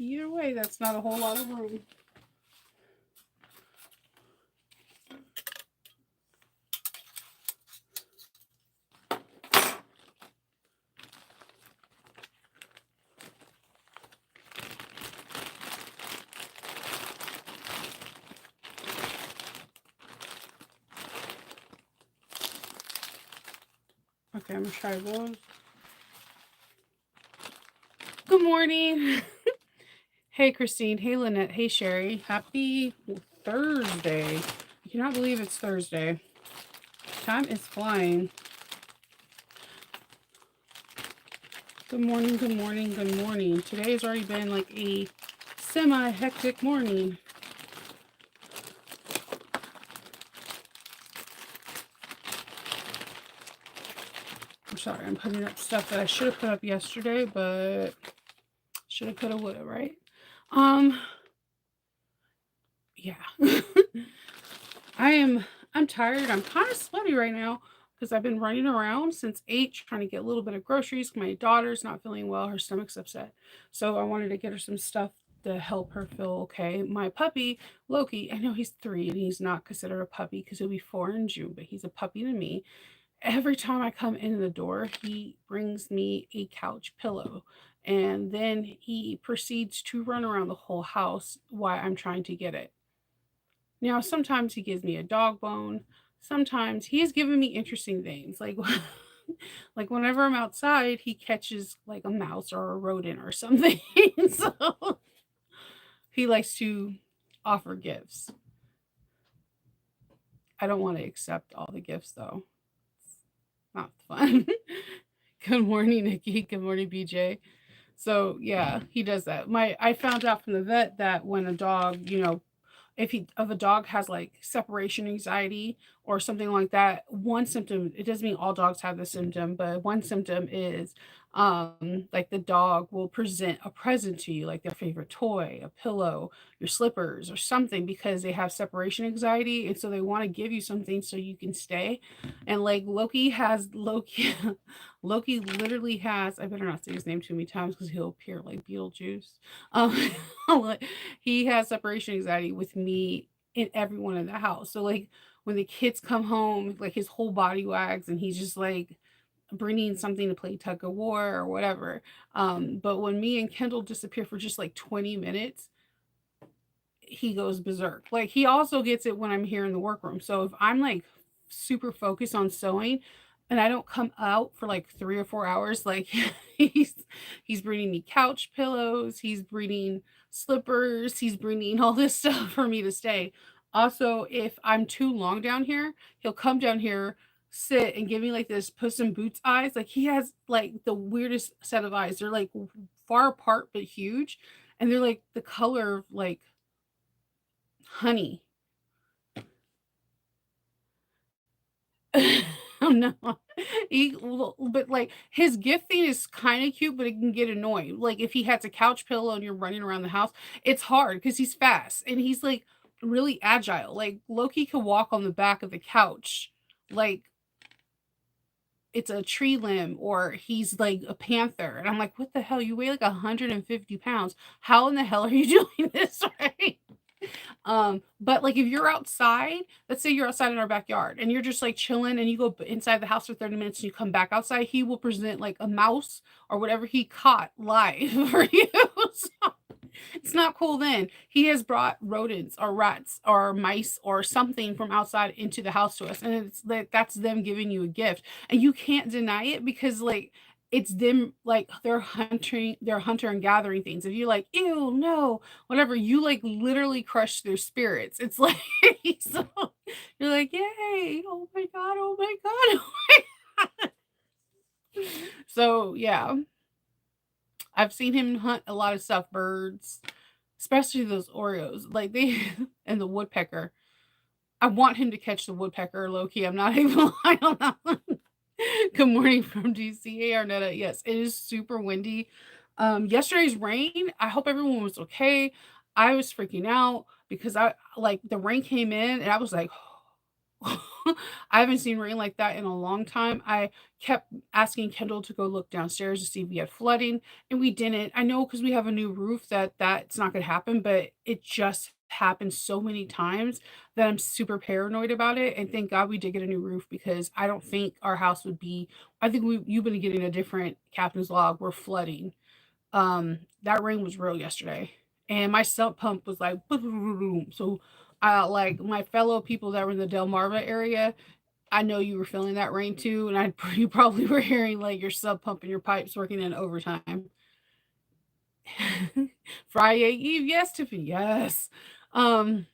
Either way, that's not a whole lot of room. Okay, I'm gonna try those. Good morning. Hey, Christine. Hey, Lynette. Hey, Sherry. Happy Thursday. I cannot believe it's Thursday. Time is flying. Good morning, good morning, good morning. Today has already been like a semi-hectic morning. I'm sorry, I'm putting up stuff that I should have put up yesterday, but should have, could have, would have, right? Yeah. I'm tired. I'm kind of sweaty right now because I've been running around since 8 trying to get a little bit of groceries. My daughter's not feeling well. Her stomach's upset. So I wanted to get her some stuff to help her feel okay. My puppy, Loki, I know he's 3 and he's not considered a puppy because he'll be 4 in June, but he's a puppy to me. Every time I come in the door, he brings me a couch pillow. And then he proceeds to run around the whole house while I'm trying to get it. Now, sometimes he gives me a dog bone. Sometimes he's given me interesting things. Like like whenever I'm outside, he catches like a mouse or a rodent or something. So he likes to offer gifts. I don't want to accept all the gifts though. Not fun. Good morning, Nikki. Good morning, BJ. So yeah, he does that. I found out from the vet that when a dog, if a dog has like separation anxiety or something like that, one symptom, it doesn't mean all dogs have the symptom, but one symptom is like the dog will present a present to you, like their favorite toy, a pillow, your slippers or something, because they have separation anxiety, and so they want to give you something so you can stay. And like Loki Loki literally has, I better not say his name too many times because he'll appear like Beetlejuice. um he has separation anxiety with me and everyone in the house. So like when the kids come home, like his whole body wags and he's just like bringing something to play tug of war or whatever. But when me and Kendall disappear for just like 20 minutes, he goes berserk. Like he also gets it when I'm here in the workroom. So if I'm like super focused on sewing and I don't come out for like 3 or 4 hours, like he's he's bringing me couch pillows, he's bringing slippers, he's bringing all this stuff for me to stay. Also, if I'm too long down here, he'll come down here, sit and give me like this Puss in Boots eyes. Like he has like the weirdest set of eyes. They're like far apart but huge, and they're like the color of like honey. Oh no. But like his gifting is kind of cute, but it can get annoying. Like if he has a couch pillow and you're running around the house, it's hard because he's fast and he's like really agile. Like Loki could walk on the back of the couch like it's a tree limb, or he's like a panther. And I'm like, what the hell? You weigh like 150 pounds. How in the hell are you doing this? Right? But like if you're outside, let's say you're outside in our backyard and you're just like chilling and you go inside the house for 30 minutes and you come back outside, he will present like a mouse or whatever he caught live for you. So it's not cool then. He has brought rodents or rats or mice or something from outside into the house to us. And it's like that's them giving you a gift. And you can't deny it because like it's them like they're hunter and gathering things. If you're like, ew, no, whatever, you like literally crush their spirits. It's like so you're like, yay, oh my god, oh my god, oh my god. So yeah, I've seen him hunt a lot of stuff, birds, especially those Oreos. Like they and the woodpecker. I want him to catch the woodpecker, low key. I'm not even lying on that one. Good morning from DC. Hey, Arnetta. Yes, it is super windy. Yesterday's rain, I hope everyone was okay. I was freaking out because I like the rain came in and I was like, I haven't seen rain like that in a long time. I kept asking Kendall to go look downstairs to see if we had flooding, and we didn't. I know because we have a new roof that that's not gonna happen, but it just happened so many times that I'm super paranoid about it, and thank God we did get a new roof because I don't think our house would be. I think you've been getting a different captain's log. We're flooding. That rain was real yesterday, and my sump pump was like boom, boom, boom, boom. So, like my fellow people that were in the Delmarva area, I know you were feeling that rain too, and I you probably were hearing like your sub pump and your pipes working in overtime. Friday Eve, yes, Tiffany, yes. Um,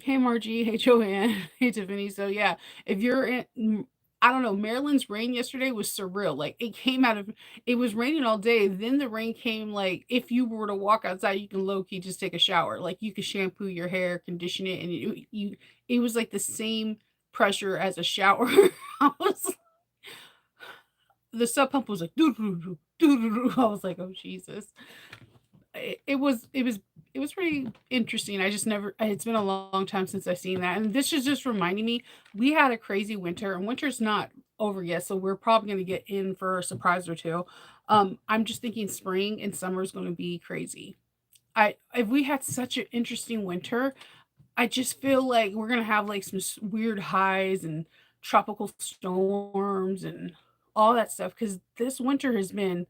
hey Margie, hey Joanne, hey Tiffany. So yeah, if you're in, I don't know, Maryland's rain yesterday was surreal. Like it came out of, it was raining all day. Then the rain came like if you were to walk outside, you can low key just take a shower. Like you could shampoo your hair, condition it, and it was like the same pressure as a shower. I was the sub pump was like doo doo doo doo doo doo. I was like, oh Jesus. It was pretty interesting. I just never it's been a long time since I've seen that. And this is just reminding me we had a crazy winter and winter's not over yet, so we're probably going to get in for a surprise or two. I'm just thinking spring and summer is going to be crazy. I if we had such an interesting winter, I just feel like we're going to have like some weird highs and tropical storms and all that stuff cuz this winter has been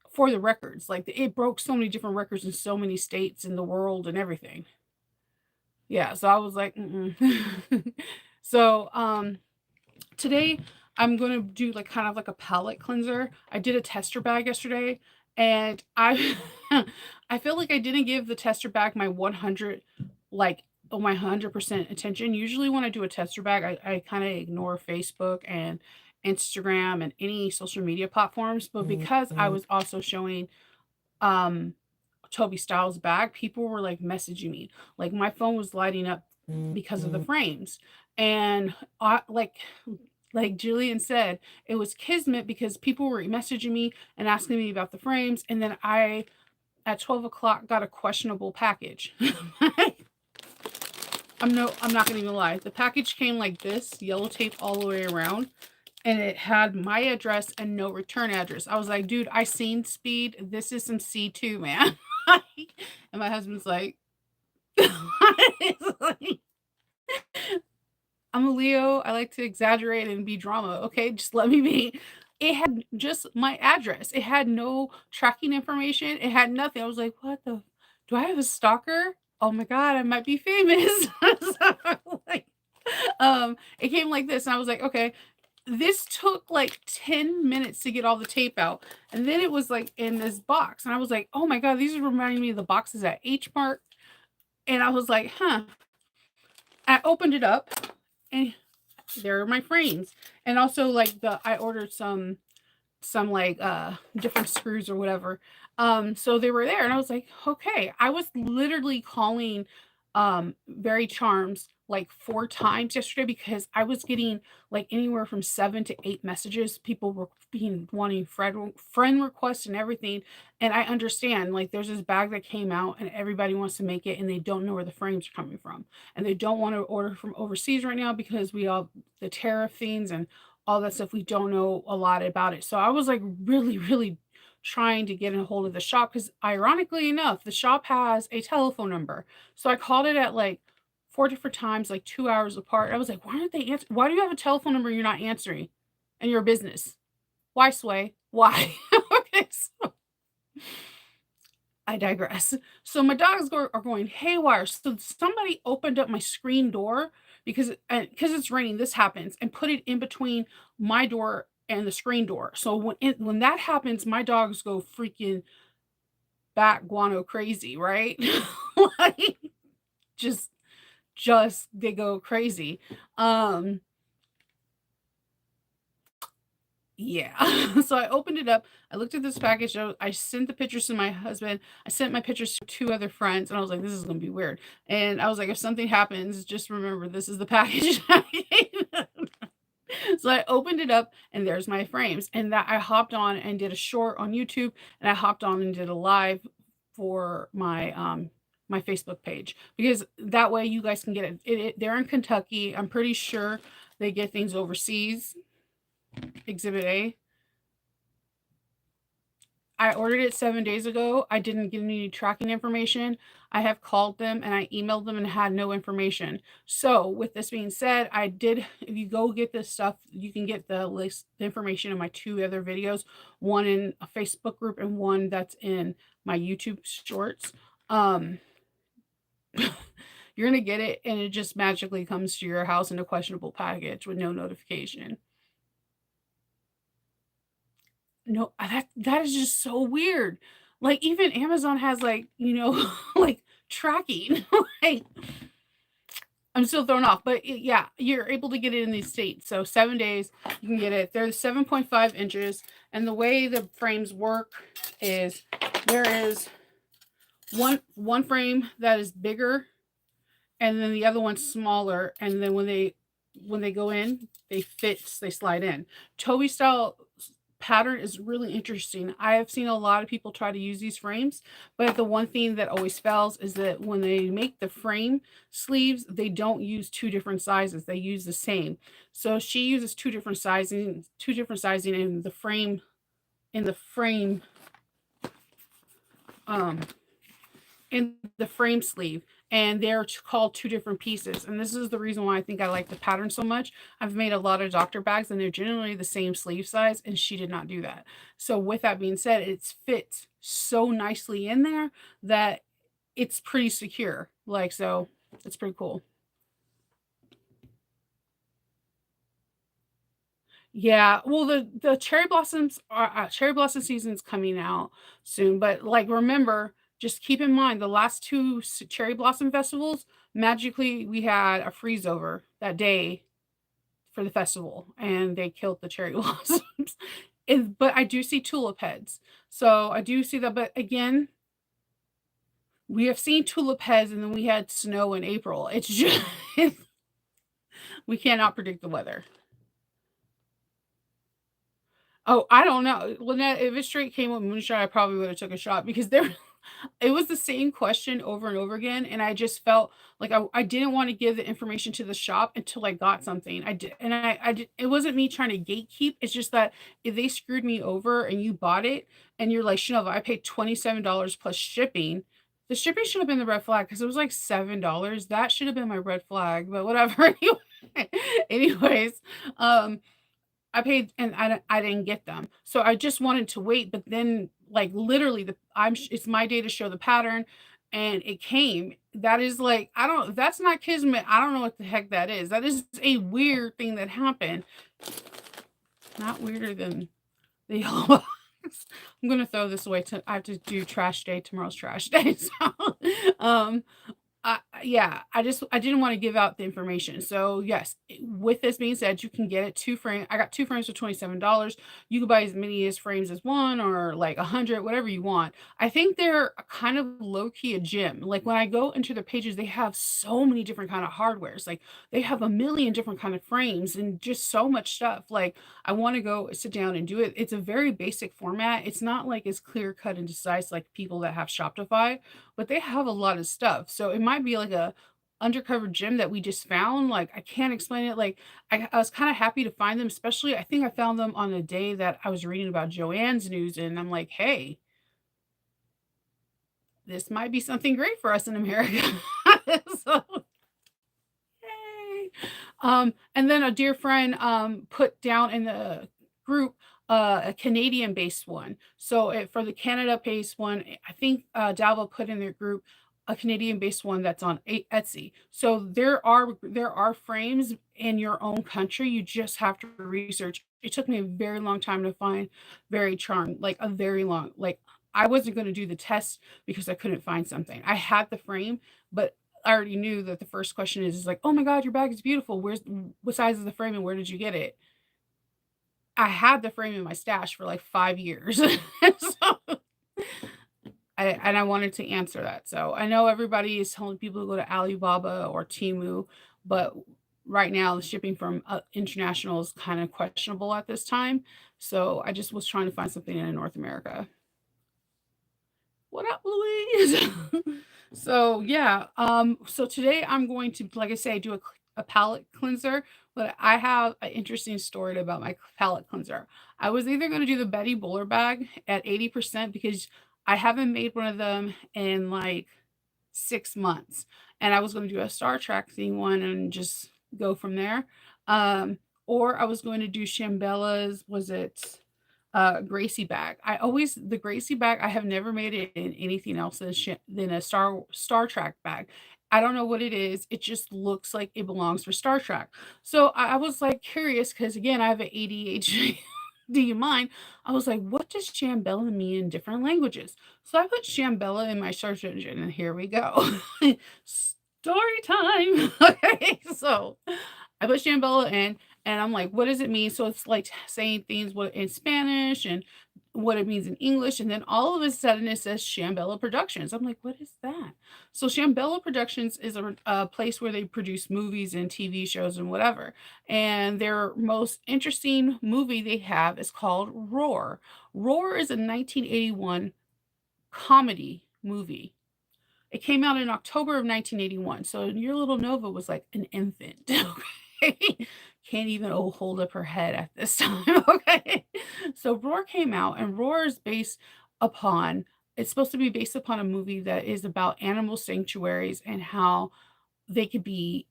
for the records. Like it broke so many different records in so many states in the world and everything. Yeah, so I was like, mm-mm. So today I'm gonna do like kind of like a palette cleanser. I did a tester bag yesterday, and I I feel like I didn't give the tester bag my 100 like my 100% attention. Usually when I do a tester bag, I kind of ignore Facebook and Instagram and any social media platforms. But because I was also showing um Toby Styles bag, people were like messaging me. Like my phone was lighting up because of the frames. And like Julian said, it was kismet because people were messaging me and asking me about the frames. And then I at 12 o'clock got a questionable package. I'm not gonna even lie. The package came like this, yellow tape all the way around, and it had my address and no return address. I was like, dude, I seen speed. This is some C2, man. And my husband's like, I'm a Leo. I like to exaggerate and be drama. Okay, just let me be. It had just my address. It had no tracking information. It had nothing. I was like, what the? Do I have a stalker? Oh my god, I might be famous. So, like, it came like this, and I was like, okay. This took like 10 minutes to get all the tape out, and then it was like in this box, and I was like, oh my god, these are reminding me of the boxes at H Mart, and I was like, huh. I opened it up, and there are my frames, and also like I ordered some like different screws or whatever. So they were there and I was like, okay. I was literally calling Very Charms like 4 times yesterday because I was getting like anywhere from 7 to 8 messages. People were being wanting friend requests and everything. And I understand like there's this bag that came out and everybody wants to make it and they don't know where the frames are coming from. And they don't want to order from overseas right now because we all the tariff things and all that stuff. We don't know a lot about it. So I was like really, really trying to get a hold of the shop because ironically enough, the shop has a telephone number. So I called it at like 4 different times, like 2 hours apart. I was like, why aren't they answer? Why do you have a telephone number you're not answering and your business? Why Sway? Why? Okay, so I digress. So my dogs are going haywire. So somebody opened up my screen door because it's raining. This happens and put it in between my door and the screen door. So when that happens, my dogs go freaking bat guano crazy, right? Like just just they go crazy. Um Yeah. So I opened it up. I looked at this package. I sent the pictures to my husband. I sent my pictures to 2 other friends, and I was like, "This is gonna be weird." And I was like, "If something happens, just remember this is the package." So I opened it up, and there's my frames. And that I hopped on and did a short on YouTube, and I hopped on and did a live for my Facebook page, because that way you guys can get it. They're in Kentucky. I'm pretty sure they get things overseas. Exhibit A. I ordered it 7 days ago. I didn't get any tracking information. I have called them and I emailed them and had no information. So, with this being said, I did, if you go get this stuff, you can get the list, the information in my 2 other videos, one in a Facebook group and one that's in my YouTube shorts. You're going to get it and it just magically comes to your house in a questionable package with no notification. No, that is just so weird. Like, even Amazon has, like, like, tracking. Like, I'm still thrown off, but yeah, you're able to get it in these states. So 7 days, you can get it. They're 7.5 inches, and the way the frames work is there is one frame that is bigger, and then the other one's smaller, and then when they go in, they slide in. Toby style pattern is really interesting. I have seen a lot of people try to use these frames, but the one thing that always fails is that when they make the frame sleeves, they don't use 2 different sizes. They use the same. So she uses 2 different sizing in the frame um in the frame sleeve, and they're called 2 different pieces. And this is the reason why I think I like the pattern so much. I've made a lot of doctor bags and they're generally the same sleeve size, and she did not do that. So with that being said, it fits so nicely in there that it's pretty secure. Like, so it's pretty cool. Yeah, well, the cherry blossom season's coming out soon, but, like, remember, just keep in mind the last 2 cherry blossom festivals, magically, we had a freeze over that day for the festival, and they killed the cherry blossoms. But I do see tulip heads, so I do see that, but again, we have seen tulip heads, and then we had snow in April. It's just we cannot predict the weather. Oh, I don't know. Lynette, if it straight came with moonshine, I probably would have took a shot because there it was the same question over and over again, and I just felt like I didn't want to give the information to the shop until I got something. I did, and I did, it wasn't me trying to gatekeep. It's just that if they screwed me over and you bought it and you're like, Shanova, I paid $27 plus shipping. The shipping should have been the red flag because it was like $7. That should have been my red flag, but whatever. Anyways, I paid and I didn't get them. So I just wanted to wait, but then like literally it's my day to show the pattern and it came. That is like I don't that's not kismet. I don't know what the heck that is. That is a weird thing that happened. Not weirder than the yellow box. I'm gonna throw this away. I have to do trash day. Tomorrow's trash day. So um yeah, I didn't want to give out the information. So yes, with this being said, you can get it 2 frame. I got 2 frames for $27. You can buy as many as frames as one or like 100, whatever you want. I think they're a kind of low key a gym. Like when I go into the pages, they have so many different kind of hardwares. Like they have a million different kind of frames and just so much stuff. Like I want to go sit down and do it. It's a very basic format. It's not like as clear cut and concise like people that have Shopify, but they have a lot of stuff. So it might be like a undercover gym that we just found. Like I can't explain it. Like I was kind of happy to find them, especially I think I found them on the day that I was reading about Joanne's news, and I'm like, hey, this might be something great for us in America. So yay. And then a dear friend put down in the group a Canadian based one. So for the Canada based one, I think Dalva put in their group a Canadian based one that's on Etsy. So there are frames in your own country. You just have to research. It took me a very long time to find Very Charmed, like a very long like I wasn't going to do the test because I couldn't find something. I had the frame, but I already knew that the first question is like, "Oh my god, your bag is beautiful. What size is the frame and where did you get it?" I had the frame in my stash for like 5 years. So I wanted to answer that. So I know everybody is telling people to go to Alibaba or Temu, but right now the shipping from international is kind of questionable at this time. So I just was trying to find something in North America. What up, Louise? So yeah, so today I'm going to, like I say, do a palette cleanser, but I have an interesting story about my palette cleanser. I was either going to do the Betty Boller bag at 80% because I haven't made one of them in like 6 months, and I was going to do a Star Trek theme one and just go from there. Um, or I was going to do Shambella's, was it Gracie bag. I always the Gracie bag, I have never made it in anything else than a Star Trek bag. I don't know what it is. It just looks like it belongs for Star Trek. So I was like curious because again, I have an ADHD mind. I was like, what does Shambella mean in different languages? So I put Shambella in my search engine, and here we go. Story time. Okay, so I put Shambella in, and I'm like, what does it mean? So it's like saying things what in Spanish and what it means in English, and then all of a sudden it says Shambella Productions. I'm like, what is that? So Shambella Productions is a place where they produce movies and TV shows and whatever. And their most interesting movie they have is called Roar. Roar is a 1981 comedy movie. It came out in October of 1981. So your little Nova was like an infant. Okay. Can't even hold up her head at this time. Okay. So Roar came out, and Roar is based upon, it's supposed to be based upon a movie that is about animal sanctuaries and how they could be,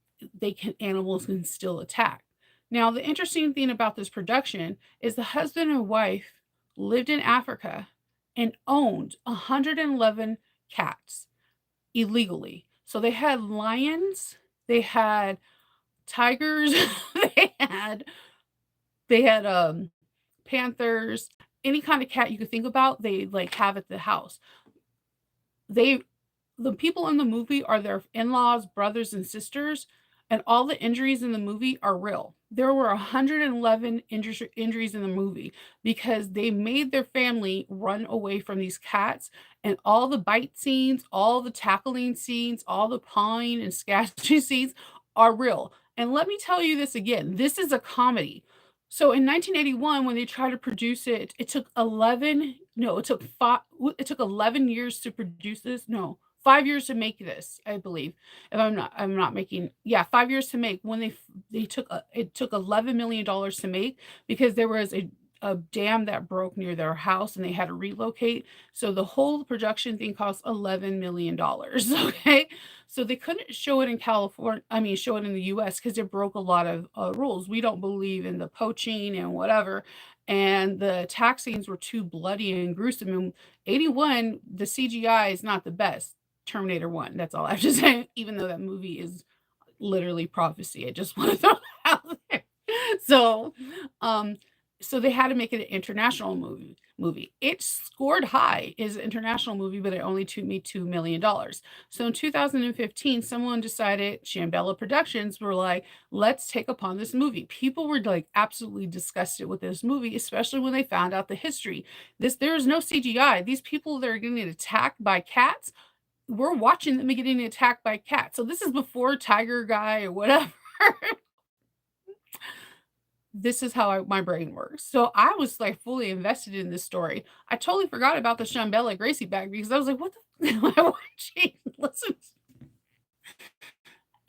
animals can still attack. Now, the interesting thing about this production is the husband and wife lived in Africa and owned 111 cats illegally. So they had lions, they had tigers, they had panthers, any kind of cat you could think about, they like have at the house. They the people in the movie are their in-laws, brothers and sisters, and all the injuries in the movie are real. There were 111 injuries in the movie because they made their family run away from these cats, and all the bite scenes, all the tackling scenes, all the pawing and scratching scenes are real. And let me tell you this again, this is a comedy. So in 1981, when they tried to produce it, it took 11, no, it took 5, it took 11 years to produce this. No, 5 years to make this, I believe. If I'm not making, yeah, 5 years to make. When they took it took $11 million to make because there was a dam that broke near their house and they had to relocate. So the whole production thing cost $11 million. Okay. So they couldn't show it in California, I mean, show it in the US because it broke a lot of rules. We don't believe in the poaching and whatever. And the attack scenes were too bloody and gruesome. And 81, the CGI is not the best. Terminator 1, that's all I have to say, even though that movie is literally prophecy. I just want to throw that out there. So, um, so they had to make it an international movie. It scored high as an international movie, but it only made $2 million. So in 2015, someone decided, Shambella Productions were like, let's take upon this movie. People were like absolutely disgusted with this movie, especially when they found out the history. There is no CGI. These people that are getting attacked by cats, we're watching them getting attacked by cats. So this is before Tiger Guy or whatever. This is how my brain works. So I was like fully invested in this story. I totally forgot about the Shambella Gracie bag because I was like, what the am I watching? Listen.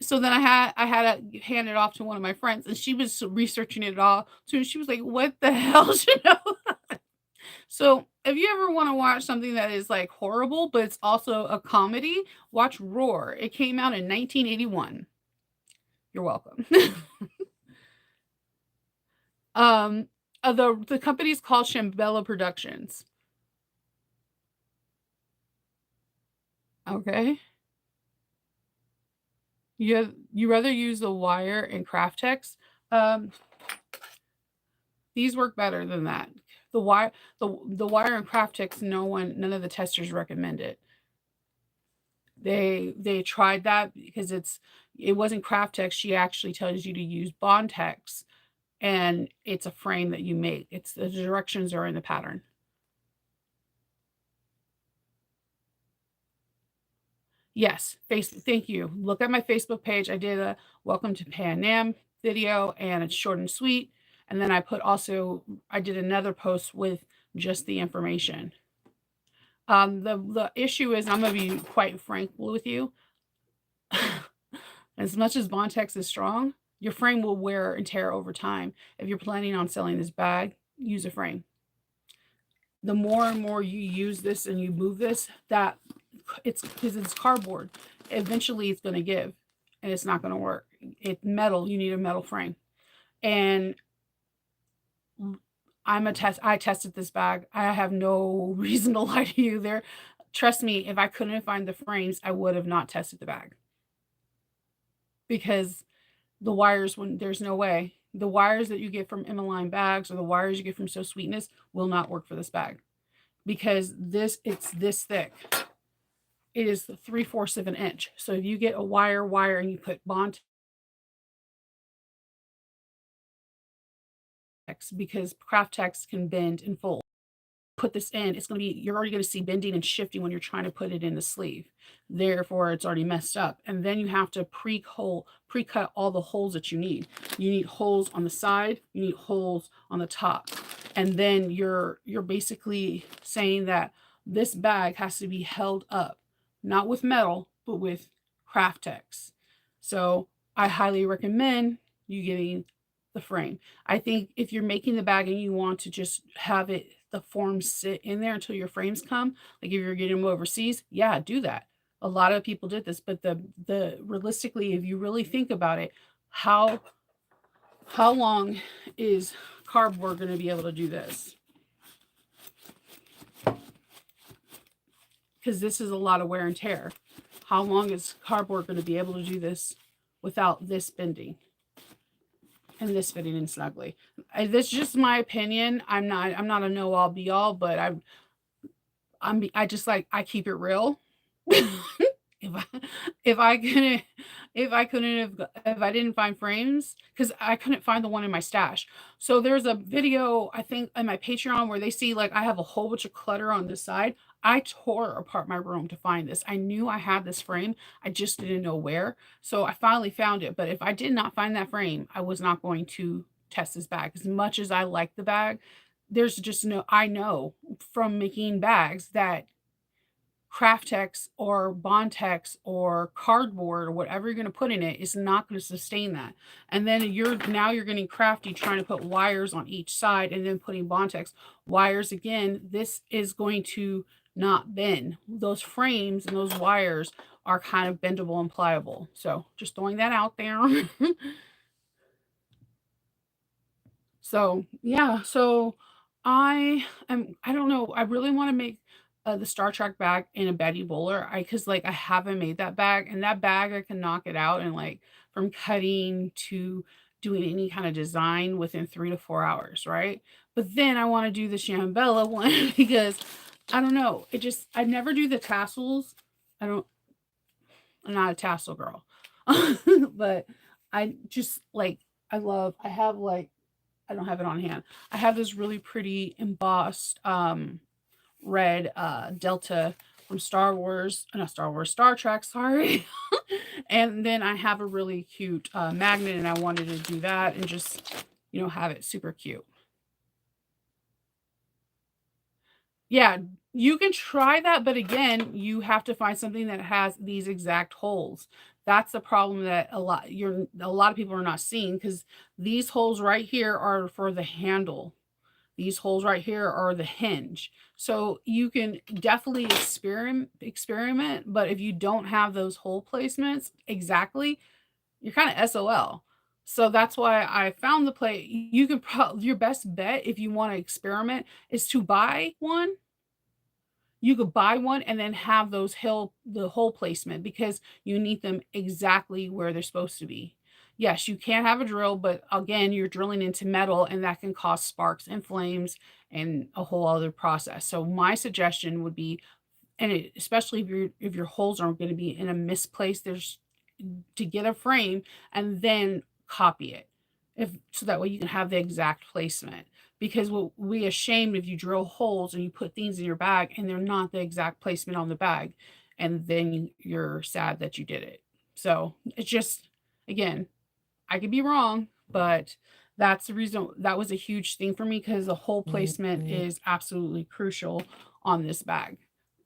So then I had to hand it off to one of my friends, and she was researching it all. So she was like, what the hell? So if you ever want to watch something that is like horrible, but it's also a comedy, watch Roar. It came out in 1981. You're welcome. um, the company's called Shambella Productions. Okay. You rather use the wire and Craftex? Um, these work better than that. The wire and Craftex, none of the testers recommend it. They tried that because it wasn't Craftex. She actually tells you to use Bondtex, and it's a frame that you make. It's the directions are in the pattern. Yes, thank you. Look at my Facebook page. I did a welcome to Pan Am video, and it's short and sweet. And then I did another post with just the information. The issue is, I'm gonna be quite frank with you. As much as Bontex is strong, your frame will wear and tear over time. If you're planning on selling this bag, use a frame. The more and more you use this and you move this, that it's because it's cardboard. Eventually, it's going to give, and it's not going to work. It's metal. You need a metal frame. And I tested this bag. I have no reason to lie to you there. Trust me, if I couldn't find the frames, I would have not tested the bag, because the wires, when there's no way, the wires that you get from Emmeline bags or the wires you get from So Sweetness will not work for this bag, because it's this thick. It is 3/4 of an inch. So if you get a wire and you put Bontex, because Craftex can bend and fold, put this in, it's going to be, you're already going to see bending and shifting when you're trying to put it in the sleeve. Therefore, it's already messed up. And then you have to pre-cut all the holes that you need. You need holes on the side, you need holes on the top. And then you're basically saying that this bag has to be held up, not with metal, but with Craftex. So I highly recommend you getting the frame. I think if you're making the bag and you want to just have the form sit in there until your frames come, like if you're getting them overseas, yeah, do that. A lot of people did this, but the realistically, if you really think about it, how long is cardboard going to be able to do this? Because this is a lot of wear and tear. How long is cardboard going to be able to do this without this bending and this fitting in snugly? This is just my opinion. I'm not a know all be all, but I just, like, I keep it real. if I if I couldn't if I didn't find frames, because I couldn't find the one in my stash. So there's a video, I think, on my Patreon, where they see, like, I have a whole bunch of clutter on this side. I tore apart my room to find this. I knew I had this frame. I just didn't know where. So I finally found it. But if I did not find that frame, I was not going to test this bag. As much as I like the bag, there's just no, I know from making bags that Craftex or Bontex or cardboard or whatever you're going to put in it is not going to sustain that. And then you're getting crafty trying to put wires on each side and then putting Bontex wires again. This is going to not bend. Those frames and those wires are kind of bendable and pliable. So just throwing that out there. So yeah, so I don't know. I really want to make the Star Trek bag in a Betty Bowler. Because, like, I haven't made that bag, and that bag I can knock it out, and, like, from cutting to doing any kind of design within 3 to 4 hours, right? But then I want to do the Shambella one because I don't know. I never do the tassels. I don't. I'm not a tassel girl, but I just, like, I have, like, I don't have it on hand. I have this really pretty embossed red Delta from Star Trek, sorry. And then I have a really cute magnet, and I wanted to do that and just, have it super cute. Yeah, you can try that, but again, you have to find something that has these exact holes. That's the problem that a lot of people are not seeing, because these holes right here are for the handle. These holes right here are the hinge. So you can definitely experiment, but if you don't have those hole placements exactly, you're kind of SOL. So that's why I found the plate. You can your best bet if you want to experiment is to buy one. You could buy one and then have the hole placement, because you need them exactly where they're supposed to be. Yes, you can have a drill, but again, you're drilling into metal, and that can cause sparks and flames and a whole other process. So my suggestion would be, especially if your holes are going to be in a misplaced, there's to get a frame and then copy it, so that way you can have the exact placement. Because we'll be ashamed if you drill holes and you put things in your bag and they're not the exact placement on the bag, and then you're sad that you did it. So it's just, again, I could be wrong, but that's the reason. That was a huge thing for me, because the hole placement is absolutely crucial on this bag.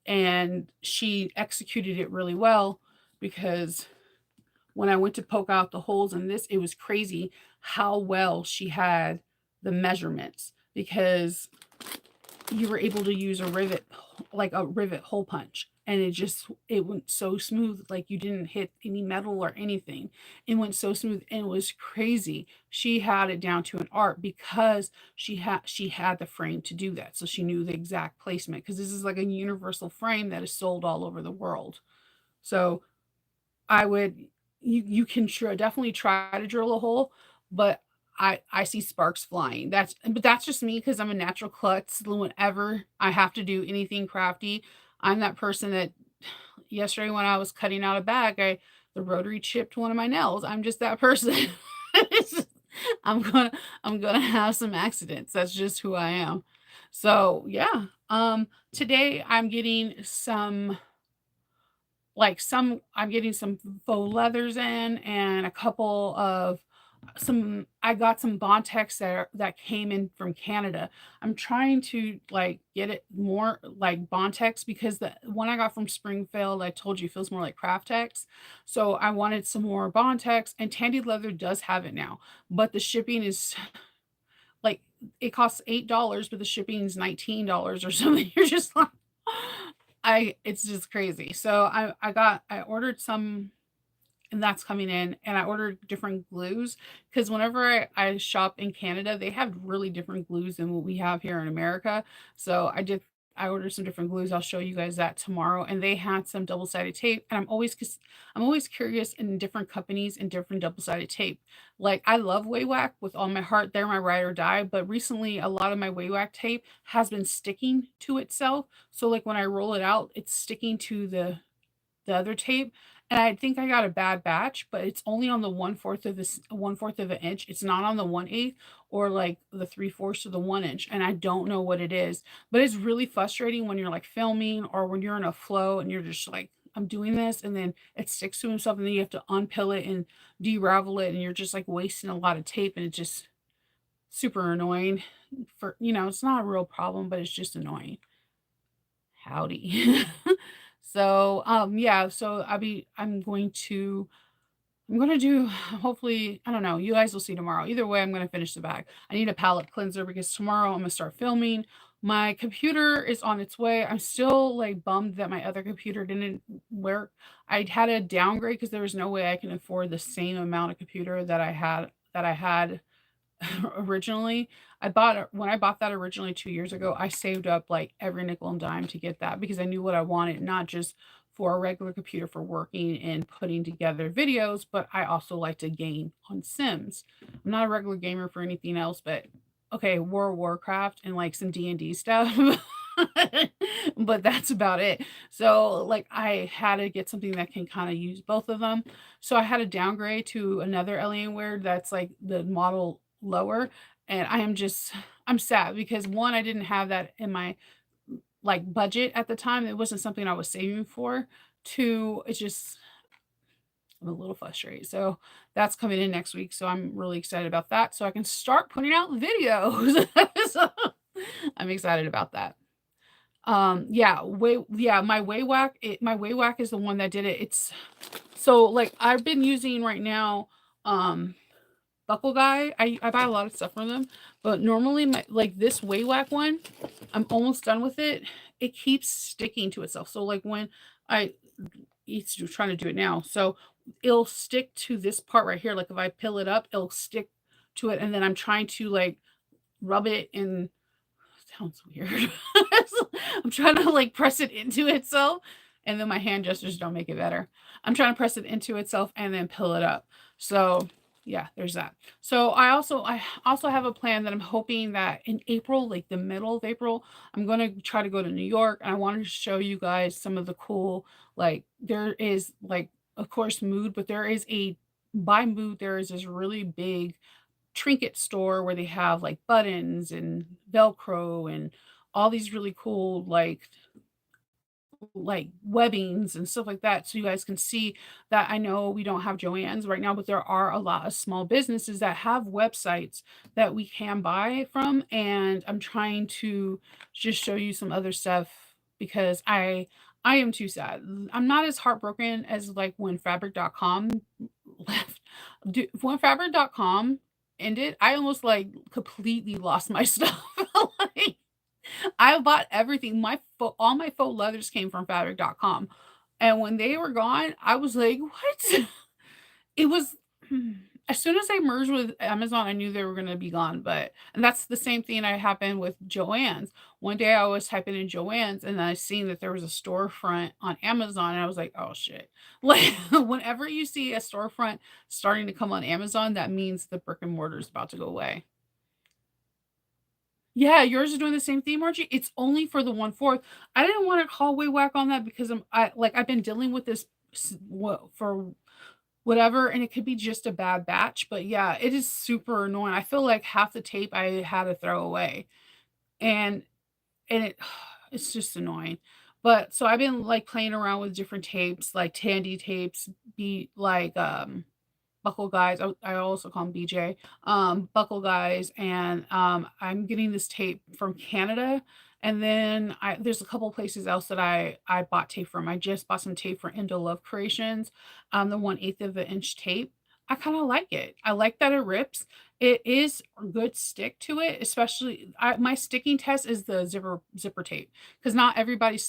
and she executed it really well because when I went to poke out the holes in this, it was crazy how well she had the measurements because you were able to use a rivet, like a rivet hole punch. And it went so smooth, like you didn't hit any metal or anything. It went so smooth and it was crazy. She had it down to an art because she had the frame to do that. So she knew the exact placement because this is like a universal frame that is sold all over the world. So I would you can definitely try to drill a hole, but I see sparks flying. That's just me because I'm a natural klutz. Whenever I have to do anything crafty, I'm that person that yesterday when I was cutting out a bag, the rotary chipped one of my nails. I'm just that person. It's just- I'm gonna I'm gonna have some accidents. That's just who I am. So yeah. Today I'm getting some I'm getting some faux leathers in and a couple of some I got some Bontex that came in from Canada. I'm trying to like get it more like Bontex because the one I got from Springfield, I told you feels more like Craftex. So I wanted some more Bontex and Tandy Leather does have it now, but the shipping is like it costs $8, but the shipping is $19 or something. You're just like I it's just crazy. So I ordered some and that's coming in and I ordered different glues because whenever I shop in Canada, they have really different glues than what we have here in America. So I ordered some different glues. I'll show you guys that tomorrow. And they had some double-sided tape. And I'm always curious in different companies and different double-sided tape. Like I love Waywack with all my heart. They're my ride or die. But recently a lot of my Waywack tape has been sticking to itself. So like when I roll it out, it's sticking to the other tape. And I think I got a bad batch, but it's only on the one fourth of an inch. It's not on the 1/8 or like the 3/4 of the 1 inch. And I don't know what it is, but it's really frustrating when you're like filming or when you're in a flow and you're just like, I'm doing this, and then it sticks to himself, and then you have to unpill it and de-ravel it, and you're just like wasting a lot of tape, and it's just super annoying. It's not a real problem, but it's just annoying. Howdy. So, yeah, so I'm gonna do hopefully, I don't know, you guys will see tomorrow. Either way, I'm gonna finish the bag. I need a palette cleanser because tomorrow I'm gonna start filming. My computer is on its way. I'm still like bummed that my other computer didn't work. I had a downgrade because there was no way I can afford the same amount of computer that I had originally. When I bought that originally 2 years ago, I saved up like every nickel and dime to get that because I knew what I wanted, not just for a regular computer for working and putting together videos, but I also like to game on Sims. I'm not a regular gamer for anything else, but okay, World of Warcraft and like some D&D stuff. But that's about it. So like I had to get something that can kind of use both of them. So I had to downgrade to another Alienware that's like the model lower, and I'm sad because one, I didn't have that in my like budget at the time. It wasn't something I was saving for. Two, it's just I'm a little frustrated. So that's coming in next week. So I'm really excited about that. So I can start putting out videos. So I'm excited about that. My Waywack is the one that did it. It's so like I've been using right now Buckle Guy. I buy a lot of stuff from them, but normally like this Waywack one, I'm almost done with it. It keeps sticking to itself. So like when I it's trying to do it now. So it'll stick to this part right here. Like if I peel it up, it'll stick to it, and then I'm trying to like rub it in. Sounds weird. I'm trying to like press it into itself, and then my hand gestures don't make it better. I'm trying to press it into itself and then peel it up. So yeah, there's that. So I also have a plan that I'm hoping that in April, like the middle of April, I'm gonna try to go to New York, and I wanted to show you guys some of the cool, like there is like of course Mood, but there is a by Mood, there is this really big trinket store where they have like buttons and Velcro and all these really cool like webbings and stuff like that. So you guys can see that I know we don't have Joann's right now, but there are a lot of small businesses that have websites that we can buy from. And I'm trying to just show you some other stuff because I am too sad. I'm not as heartbroken as like when Fabric.com left. When Fabric.com ended, I almost like completely lost my stuff. Like, I bought everything. All my faux leathers came from Fabric.com. And when they were gone, I was like, what? It was as soon as I merged with Amazon, I knew they were gonna be gone, and that's the same thing that happened with Joann's. One day I was typing in Joann's and I seen that there was a storefront on Amazon and I was like, "Oh shit." Like, whenever you see a storefront starting to come on Amazon, that means the brick and mortar is about to go away. Yeah, yours is doing the same thing, Margie? It's only for the 1/4. I didn't wanna call way whack on that because I've been dealing with this for whatever, and it could be just a bad batch, but yeah, it is super annoying. I feel like half the tape I had to throw away, and it it's just annoying. But so I've been, like, playing around with different tapes, like Tandy tapes, be like, Buckle Guys. I also call them BJ. Buckle Guys, and I'm getting this tape from Canada, and then there's a couple places else that I bought tape from. I just bought some tape for Indo Love Creations, the 1/8 of an inch tape. I kind of like it. I like that it rips. It is a good stick to it, especially my sticking test is the zipper tape because not everybody's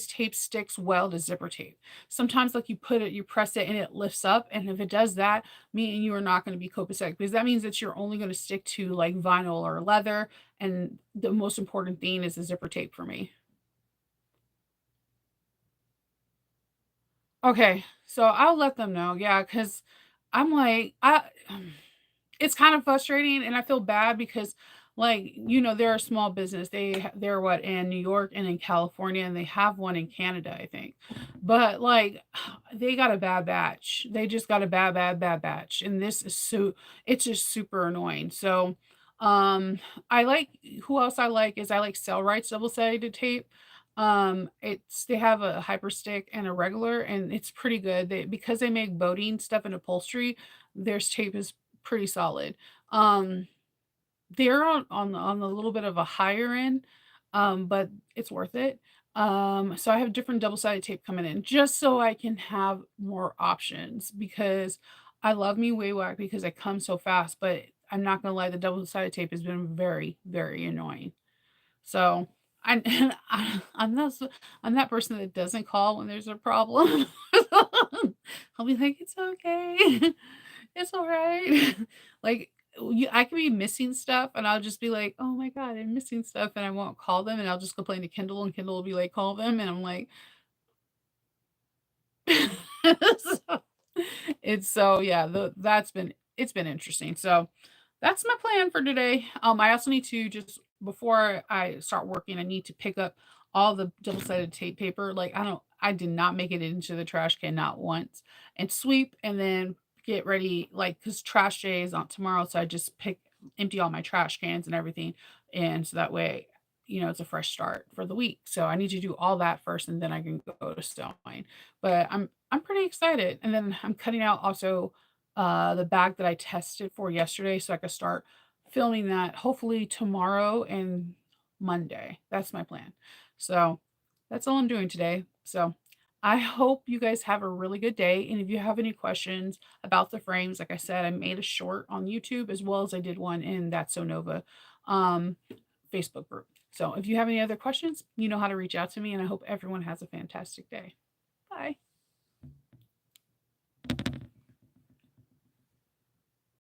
tape sticks well to zipper tape. Sometimes like you press it and it lifts up, and if it does that, me and you are not going to be copacetic because that means that you're only going to stick to like vinyl or leather, and the most important thing is the zipper tape for me. Okay, so I'll let them know. Yeah, because I'm like, it's kind of frustrating, and I feel bad because, like, they're a small business. They're what in New York and in California, and they have one in Canada, I think. But like, they got a bad batch. They just got a bad batch, and this is it's just super annoying. So, I like who else I like is I like Cell Rights double sided tape. They have a hyper stick and a regular, and it's pretty good. Because they make boating stuff and upholstery, their tape is pretty solid. Um, they're on a little bit of a higher end, but it's worth it. So I have different double-sided tape coming in just so I can have more options because I love me Waywak because it comes so fast, but I'm not gonna lie, the double-sided tape has been very, very annoying. So I I'm that person that doesn't call when there's a problem. I'll be like, "It's okay. It's alright." Like, I could be missing stuff, and I'll just be like, "Oh my god, I'm missing stuff," and I won't call them, and I'll just complain to Kindle, and Kindle will be like, "Call them," and I'm like so yeah, it's been interesting. So that's my plan for today. I also need to just before I start working, I need to pick up all the double-sided tape paper. Like I did not make it into the trash can not once, and sweep and then get ready like because trash day is on tomorrow, so I just empty all my trash cans and everything, and so that way. It's a fresh start for the week. So I need to do all that first and then I can go to stowing. But I'm pretty excited. And then I'm cutting out also the bag that I tested for yesterday so I could start filming that hopefully tomorrow and Monday. That's my plan. So that's all I'm doing today. So I hope you guys have a really good day. And if you have any questions about the frames, like I said, I made a short on YouTube as well as I did one in That's So Nova um, Facebook group. So if you have any other questions, you know how to reach out to me. And I hope everyone has a fantastic day. Bye.